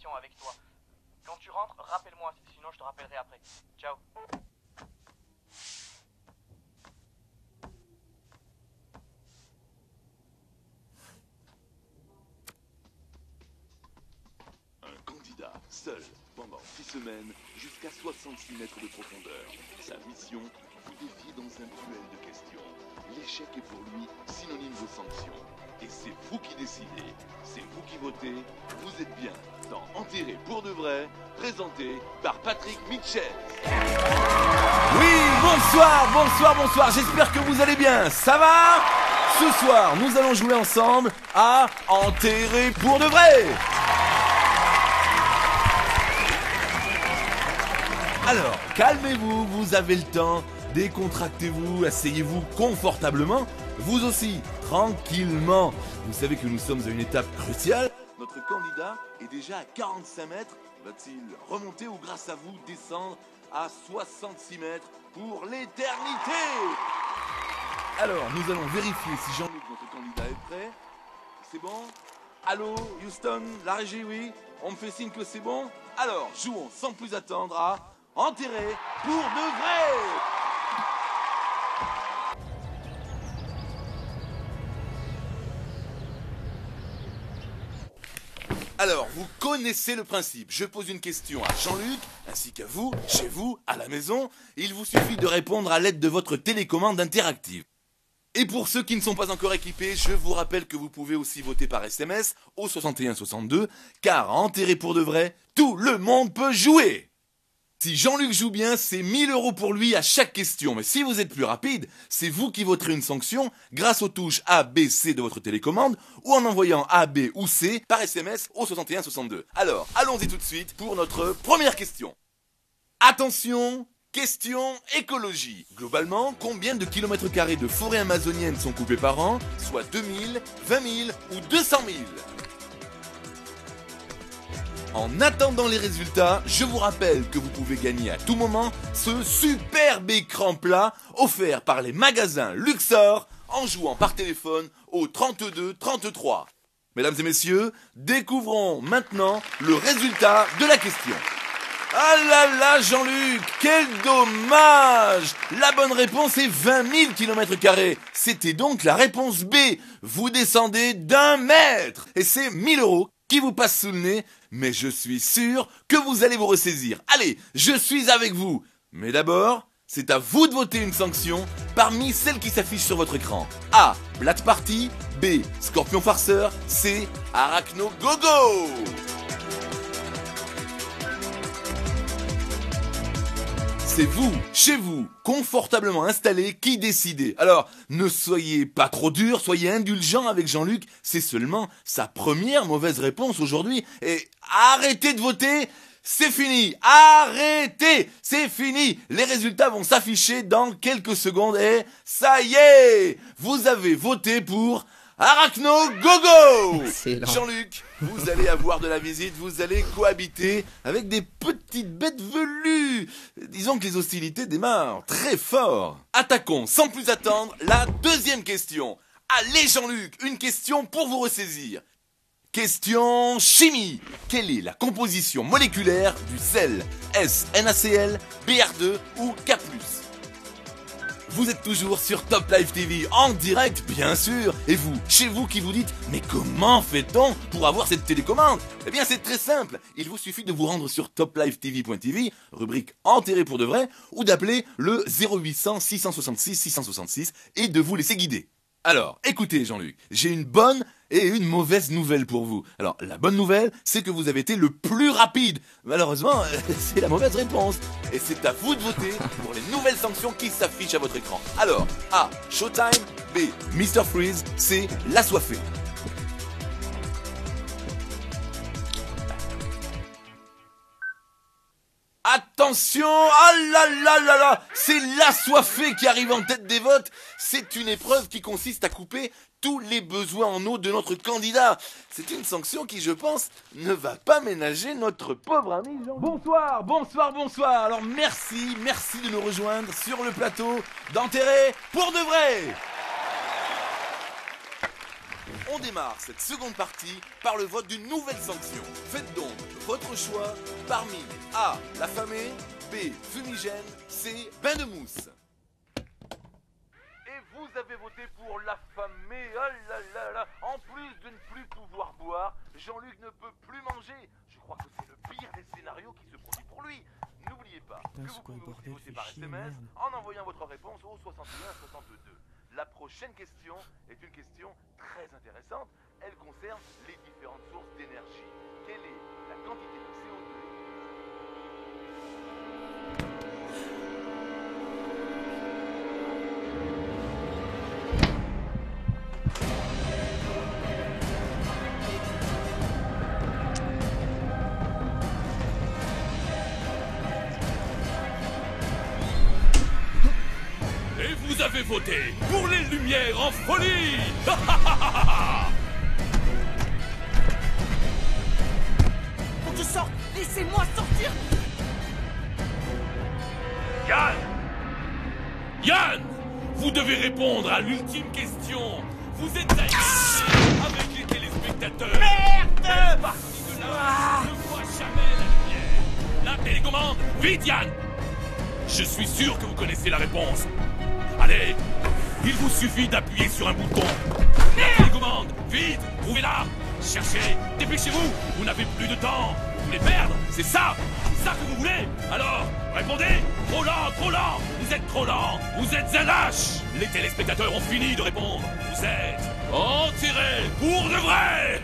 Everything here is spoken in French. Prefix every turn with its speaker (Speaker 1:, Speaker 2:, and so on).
Speaker 1: sanction avec toi. Quand tu rentres, rappelle-moi, sinon je te rappellerai après. Ciao.
Speaker 2: Un candidat, seul, pendant 6 semaines, jusqu'à 66 mètres de profondeur. Sa mission, vous défier dans un duel de questions. L'échec est pour lui synonyme de sanction. Et c'est vous qui décidez, c'est vous qui votez. Vous êtes bien dans Enterré pour de vrai, présenté par Patrick Mitchell.
Speaker 3: Oui, bonsoir, j'espère que vous allez bien, ça va? Ce soir, nous allons jouer ensemble à Enterré pour de vrai. Alors, calmez-vous, vous avez le temps, décontractez-vous, asseyez-vous confortablement, vous aussi, tranquillement. Vous savez que nous sommes à une étape cruciale.
Speaker 2: Notre candidat est déjà à 45 mètres. Va-t-il remonter ou grâce à vous descendre à 66 mètres pour l'éternité?
Speaker 3: Alors, nous allons vérifier si
Speaker 2: Jean-Luc, notre candidat, est prêt. C'est bon? Allô, Houston, la régie, oui? On me fait signe que c'est bon? Alors, jouons sans plus attendre à Enterré pour de vrai!
Speaker 3: Alors, vous connaissez le principe. Je pose une question à Jean-Luc, ainsi qu'à vous, chez vous, à la maison. Il vous suffit de répondre à l'aide de votre télécommande interactive. Et pour ceux qui ne sont pas encore équipés, je vous rappelle que vous pouvez aussi voter par SMS au 6162, car Enterré pour de vrai, tout le monde peut jouer. Si Jean-Luc joue bien, c'est 1000 € pour lui à chaque question. Mais si vous êtes plus rapide, c'est vous qui voterez une sanction grâce aux touches A, B, C de votre télécommande ou en envoyant A, B ou C par SMS au 6162. Alors, allons-y tout de suite pour notre première question. Attention, question écologie. Globalement, combien de kilomètres carrés de forêt amazonienne sont coupés par an? Soit 2000, 20 000 ou 200 000? En attendant les résultats, je vous rappelle que vous pouvez gagner à tout moment ce superbe écran plat offert par les magasins Luxor en jouant par téléphone au 32 33. Mesdames et messieurs, découvrons maintenant le résultat de la question. Ah là là, Jean-Luc, quel dommage! La bonne réponse est 20 000 km². C'était donc la réponse B. Vous descendez d'1 mètre. Et c'est 1000 € qui vous passent sous le nez, mais je suis sûr que vous allez vous ressaisir. Allez, je suis avec vous. Mais d'abord, c'est à vous de voter une sanction parmi celles qui s'affichent sur votre écran. A. Black Party. B. Scorpion Farceur. C. Arachno Gogo. C'est vous, chez vous, confortablement installé, qui décidez. Alors, ne soyez pas trop dur, soyez indulgent avec Jean-Luc, c'est seulement sa première mauvaise réponse aujourd'hui. Et arrêtez de voter, c'est fini, arrêtez, c'est fini. Les résultats vont s'afficher dans quelques secondes et ça y est, vous avez voté pour Arachno Gogo. Jean-Luc, vous allez avoir de la visite, vous allez cohabiter avec des petites bêtes velues. Disons que les hostilités démarrent très fort. Attaquons sans plus attendre la deuxième question. Allez Jean-Luc, une question pour vous ressaisir. Question chimie. Quelle est la composition moléculaire du sel? Est-ce NaCl, Br2 ou K+? Vous êtes toujours sur Top Life TV en direct, bien sûr. Et vous, chez vous qui vous dites, mais comment fait-on pour avoir cette télécommande? Eh bien, c'est très simple. Il vous suffit de vous rendre sur toplifetv.tv, rubrique Enterré pour de vrai, ou d'appeler le 0800 666 666 et de vous laisser guider. Alors, écoutez Jean-Luc, j'ai une bonne et une mauvaise nouvelle pour vous. Alors, la bonne nouvelle, c'est que vous avez été le plus rapide. Malheureusement, c'est la mauvaise réponse. Et c'est à vous de voter pour les nouvelles sanctions qui s'affichent à votre écran. Alors, A. Showtime. B. Mr. Freeze. C. L'assoiffé. Attention, ah là là là là, c'est l'assoiffé qui arrive en tête des votes. C'est une épreuve qui consiste à couper tous les besoins en eau de notre candidat. C'est une sanction qui, je pense, ne va pas ménager notre pauvre ami Jean. Bonsoir. Alors merci de nous rejoindre sur le plateau d'Enterré pour de vrai. On démarre cette seconde partie par le vote d'une nouvelle sanction. Faites donc votre choix parmi A. L'affamé, B. Fumigène, C. Bain de mousse.
Speaker 1: Et vous avez voté pour l'affamé. Oh là là là. En plus de ne plus pouvoir boire, Jean-Luc ne peut plus manger. Je crois que c'est le pire des scénarios qui se produit pour lui. N'oubliez pas que vous pouvez aussi voter par SMS en envoyant votre réponse au 61 62. La prochaine question est une question très intéressante. Elle concerne les différentes sources d'énergie. Quelle est la quantité de CO2 ?
Speaker 4: Et vous avez voté pour les lumières en folie.
Speaker 5: Faut que je sorte. Laissez-moi sortir.
Speaker 4: Yann! Yann! Vous devez répondre à l'ultime question. Vous êtes avec les téléspectateurs.
Speaker 5: Merde!
Speaker 4: Une partie de là ne voit jamais la lumière. La télécommande, vite Yann! Je suis sûr que vous connaissez la réponse. Allez, il vous suffit d'appuyer sur un bouton. La télécommande, vite, trouvez-la. Cherchez, dépêchez-vous, vous n'avez plus de temps. Vous voulez perdre, c'est ça que vous voulez. Alors, répondez. Trop lent, vous êtes trop lent, vous êtes un lâche. Les téléspectateurs ont fini de répondre. Vous êtes enterrés pour de vrai.